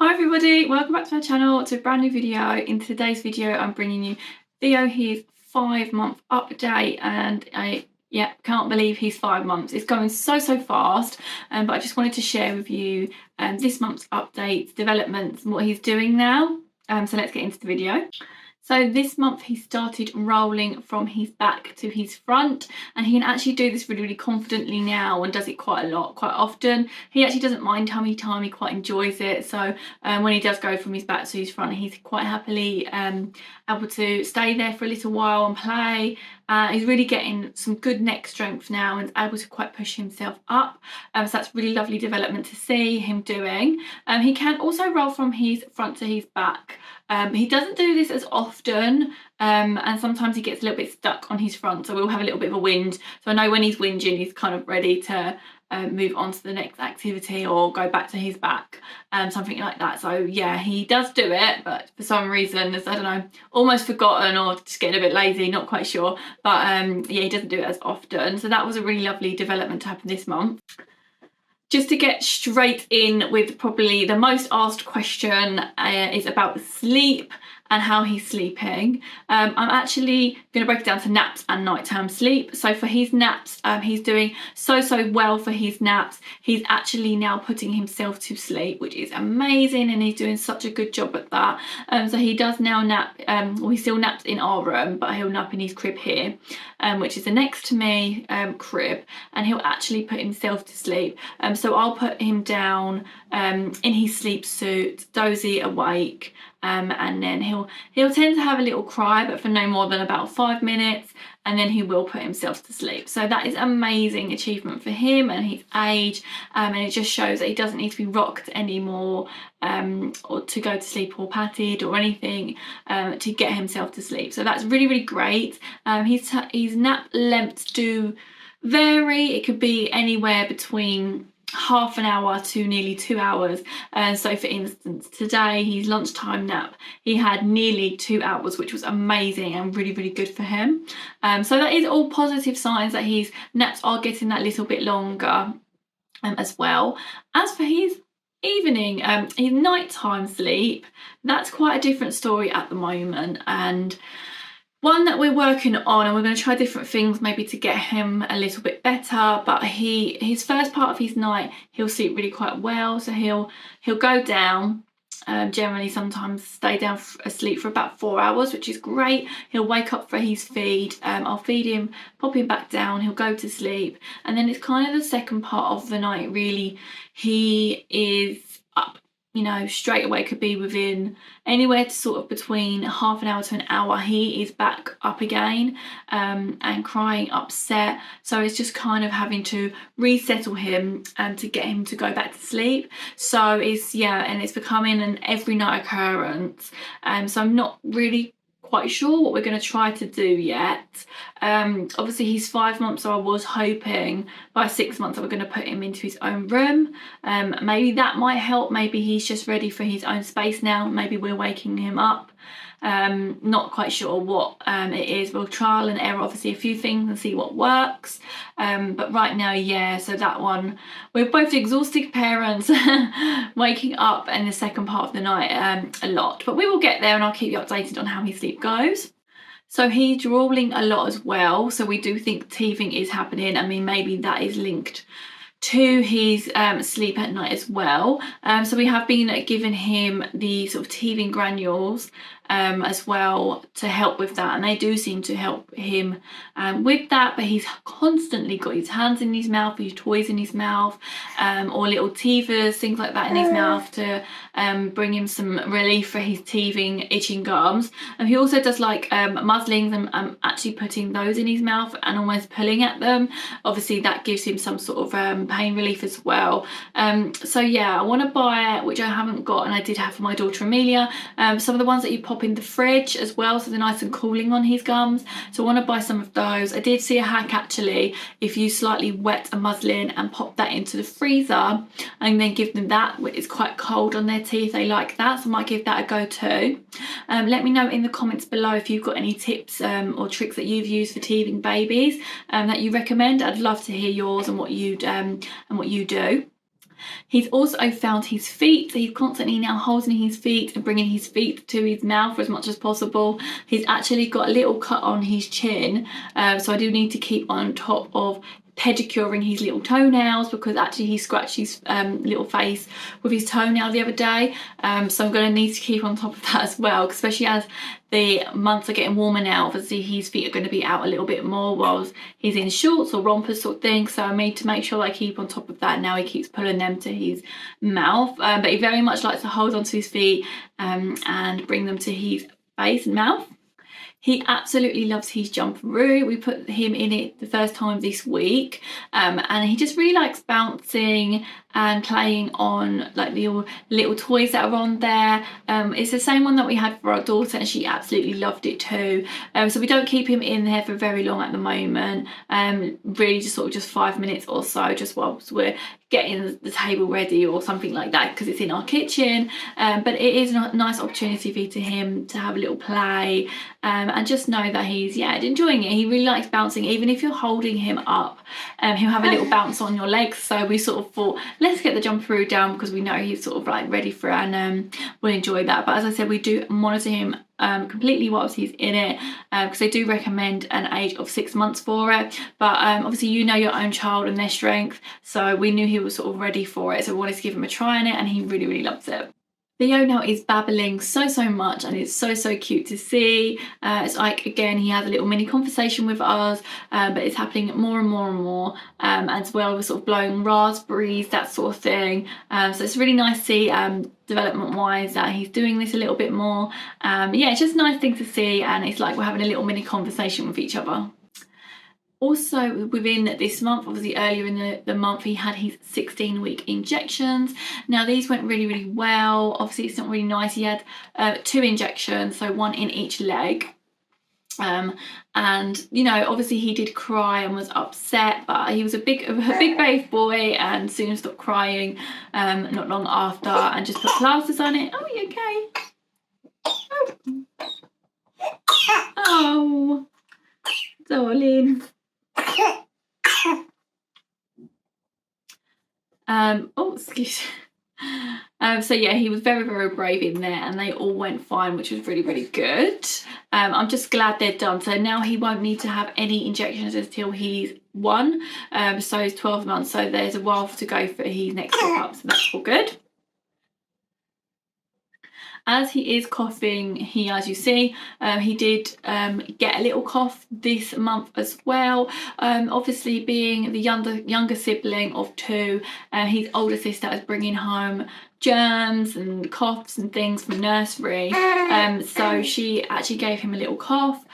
Hi everybody, welcome back to my channel, to a brand new video. In today's video I'm bringing you Theo, his 5-month update, and I can't believe he's 5 months. It's going so fast, but I just wanted to share with you this month's updates, developments and what he's doing now. So let's get into the video. So this month he started rolling from his back to his front, and he can actually do this really confidently now and does it quite a lot, quite often. He actually doesn't mind tummy time, he quite enjoys it. So when he does go from his back to his front, he's quite happily able to stay there for a little while and play. He's really getting some good neck strength now and able to quite push himself up. So that's really lovely development to see him doing. He can also roll from his front to his back. He doesn't do this as often, and sometimes he gets a little bit stuck on his front, so we'll have a little bit of a whinge. So I know when he's whinging, he's kind of ready to move on to the next activity or go back to his back, something like that. So yeah, he does do it, but for some reason, I don't know, almost forgotten or just getting a bit lazy, not quite sure. But yeah, he doesn't do it as often. So that was a really lovely development to happen this month. Just to get straight in with probably the most asked question is about sleep and how he's sleeping. I'm actually going to break it down to naps and nighttime sleep. So for his naps, he's doing so well for his naps. He's actually now putting himself to sleep, which is amazing, and he's doing such a good job at that. So he does now nap, well, he still naps in our room, but he'll nap in his crib here, which is the next to me crib, and he'll actually put himself to sleep. So I'll put him down in his sleep suit, dozy awake, and then he'll tend to have a little cry, but for no more than about 5 minutes, and then he will put himself to sleep. So that is amazing achievement for him and his age, and it just shows that he doesn't need to be rocked anymore, or to go to sleep or patted or anything, to get himself to sleep. So that's really great. His nap lengths do vary. It could be anywhere between half an hour to nearly 2 hours. So for instance, today his lunchtime nap, he had nearly 2 hours, which was amazing and really good for him. So that is all positive signs that his naps are getting that little bit longer as well. As for his evening, his nighttime sleep, that's quite a different story at the moment, and one that we're working on, and we're going to try different things maybe to get him a little bit better. But his first part of his night, he'll sleep really quite well. So he'll go down, generally sometimes stay down asleep for about 4 hours, which is great. He'll wake up for his feed. I'll feed him, pop him back down, he'll go to sleep, and then it's kind of the second part of the night really, he is up, you know, straight away. Could be within anywhere to sort of between half an hour to an hour, he is back up again, and crying, upset. So it's just kind of having to resettle him to get him to go back to sleep. So it's, yeah, and it's becoming an every night occurrence. So I'm not really quite sure what we're going to try to do yet. Obviously he's 5 months, so I was hoping by 6 months that we're going to put him into his own room. Maybe that might help. Maybe he's just ready for his own space now. Maybe we're waking him up. Not quite sure what it is. We'll trial and error obviously a few things and see what works, but right now, yeah, so that one, we're both exhausted parents waking up in the second part of the night a lot, but we will get there, and I'll keep you updated on how his sleep goes. So he's drooling a lot as well, so we do think teething is happening. I mean, maybe that is linked to his sleep at night as well. So we have been giving him the sort of teething granules as well to help with that, and they do seem to help him with that. But he's constantly got his hands in his mouth, his toys in his mouth, or little teethers, things like that in his mouth to bring him some relief for his teething, itching gums. And he also does like muzzlings and actually putting those in his mouth and almost pulling at them. Obviously that gives him some sort of pain relief as well. So yeah, I want to buy, which I haven't got, and I did have for my daughter Amelia, some of the ones that you pop in the fridge as well, so they're nice and cooling on his gums. So I want to buy some of those. I did see a hack actually, if you slightly wet a muslin and pop that into the freezer and then give them that, it's quite cold on their teeth, they like that, so I might give that a go too. Let me know in the comments below if you've got any tips or tricks that you've used for teething babies that you recommend. I'd love to hear yours and what you do. He's also found his feet. So he's constantly now holding his feet and bringing his feet to his mouth as much as possible. He's actually got a little cut on his chin, so I do need to keep on top of pedicuring his little toenails, because actually he scratched his little face with his toenail the other day, so I'm going to need to keep on top of that as well, especially as the months are getting warmer now. Obviously his feet are going to be out a little bit more whilst he's in shorts or rompers sort of thing, so I need to make sure I keep on top of that. Now he keeps pulling them to his mouth, but he very much likes to hold onto his feet and bring them to his face and mouth. He absolutely loves his Jumperoo. We put him in it the first time this week, and he just really likes bouncing and playing on like the little toys that are on there. It's the same one that we had for our daughter, and she absolutely loved it too. So we don't keep him in there for very long at the moment, really just sort of just 5 minutes or so, just whilst we're getting the table ready or something like that, because it's in our kitchen. But it is a nice opportunity for him to have a little play, and just know that he's enjoying it. He really likes bouncing. Even if you're holding him up, he'll have a little bounce on your legs. So we sort of thought, let's get the Jumperoo down, because we know he's sort of like ready for it, and we'll enjoy that. But as I said, we do monitor him completely whilst he's in it, because they do recommend an age of 6 months for it. But obviously you know your own child and their strength, so we knew he was sort of ready for it, so we wanted to give him a try in it, and he really, really loves it. Theo now is babbling so much, and it's so cute to see. It's like, again, he has a little mini conversation with us, but it's happening more and more, as well. We're sort of blowing raspberries, that sort of thing. So it's really nice to see development wise that he's doing this a little bit more. It's just a nice thing to see, and it's like we're having a little mini conversation with each other. Also within this month, obviously earlier in the month, he had his 16-week injections. Now these went really well. Obviously it's not really nice. He had 2 injections, so 1 in each leg. And you know, obviously he did cry and was upset, but he was a big brave boy, and soon stopped crying not long after, and just put plasters on it. Oh, you okay? Oh, darling. Oh, excuse me. So yeah, he was very brave in there, and they all went fine, which was really good. I'm just glad they're done. So now he won't need to have any injections until he's 1. So he's 12 months, so there's a while to go for his next step up, so that's all good. As he is coughing here, as you see, he did get a little cough this month as well. Obviously being the younger sibling of 2, his older sister is bringing home germs and coughs and things from nursery, so she actually gave him a little cough,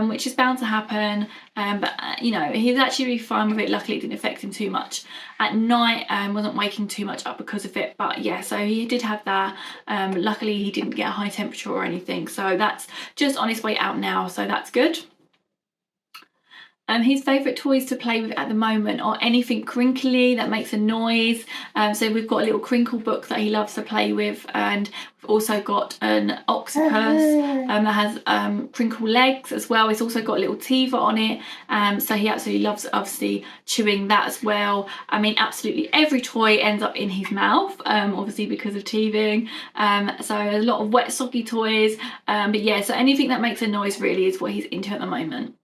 which is bound to happen, but you know, he's actually really fine with it. Luckily it didn't affect him too much at night, wasn't waking too much up because of it. But yeah, so he did have that. Luckily he didn't get a high temperature or anything, so that's just on his way out now, so that's good. His favourite toys to play with at the moment are anything crinkly that makes a noise. So we've got a little crinkle book that he loves to play with, and we've also got an octopus that has crinkle legs as well. It's also got a little teether on it, so he absolutely loves obviously chewing that as well. I mean, absolutely every toy ends up in his mouth, obviously because of teething. So a lot of wet socky toys, but yeah, so anything that makes a noise really is what he's into at the moment.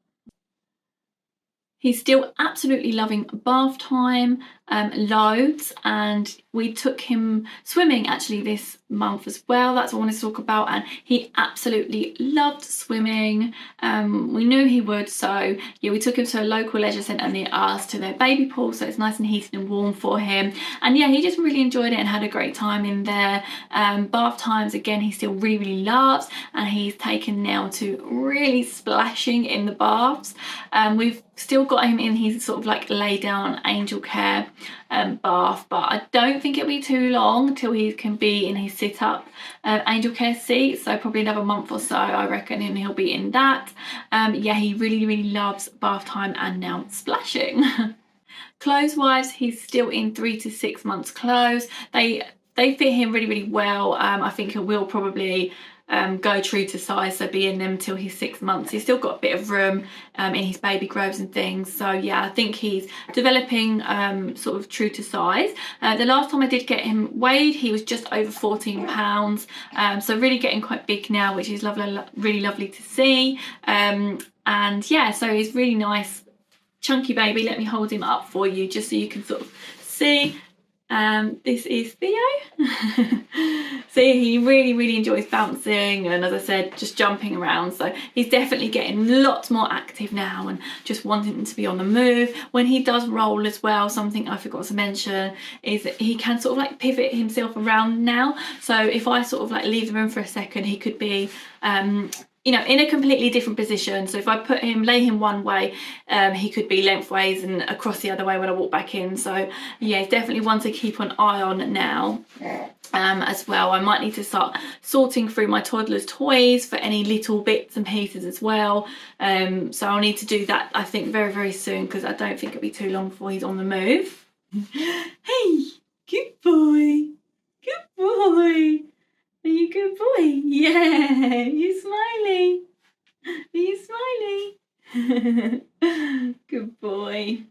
He's still absolutely loving bath time, loads, and we took him swimming actually this month as well. That's what I wanted to talk about, and he absolutely loved swimming. We knew he would, so yeah, we took him to a local leisure centre near us to their baby pool, so it's nice and heated and warm for him, and yeah, he just really enjoyed it and had a great time in there. Bath times, again, he still really loves, and he's taken now to really splashing in the baths. We've still got him in his sort of like lay down angel care bath, but I don't think it'll be too long till he can be in his sit up angel care seat, so probably another month or so I reckon, and he'll be in that. Yeah, he really loves bath time and now splashing. Clothes wise, he's still in 3 to 6 months clothes. They fit him really well. I think he will probably go true to size, so be in them till he's 6 months. He's still got a bit of room in his baby grows and things, so yeah, I think he's developing sort of true to size. The last time I did get him weighed, he was just over 14 pounds, so really getting quite big now, which is lovely, really lovely to see. And yeah, so he's really nice chunky baby. Let me hold him up for you just so you can sort of see. This is Theo. See, he really enjoys bouncing and, as I said, just jumping around, so he's definitely getting lots more active now and just wanting to be on the move. When he does roll as well, something I forgot to mention is that he can sort of like pivot himself around now, so if I sort of like leave the room for a second, he could be you know, in a completely different position. So if I lay him one way, he could be lengthways and across the other way when I walk back in. So yeah, it's definitely one to keep an eye on now. As well, I might need to start sorting through my toddler's toys for any little bits and pieces as well. So I'll need to do that, I think, very soon, because I don't think it'll be too long before he's on the move. Hey, good boy. Good boy. Are you a good boy? Yeah. You smiling? Are you smiling? Good boy.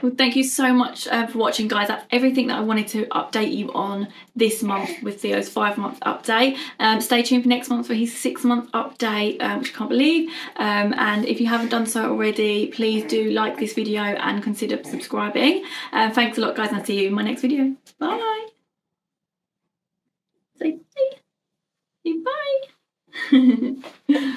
Well, thank you so much for watching, guys. That's everything that I wanted to update you on this month with Theo's 5-month update. Stay tuned for next month for his 6-month update, which I can't believe. And if you haven't done so already, please do like this video and consider subscribing. Thanks a lot, guys, and I'll see you in my next video. Bye. Say bye. Say bye.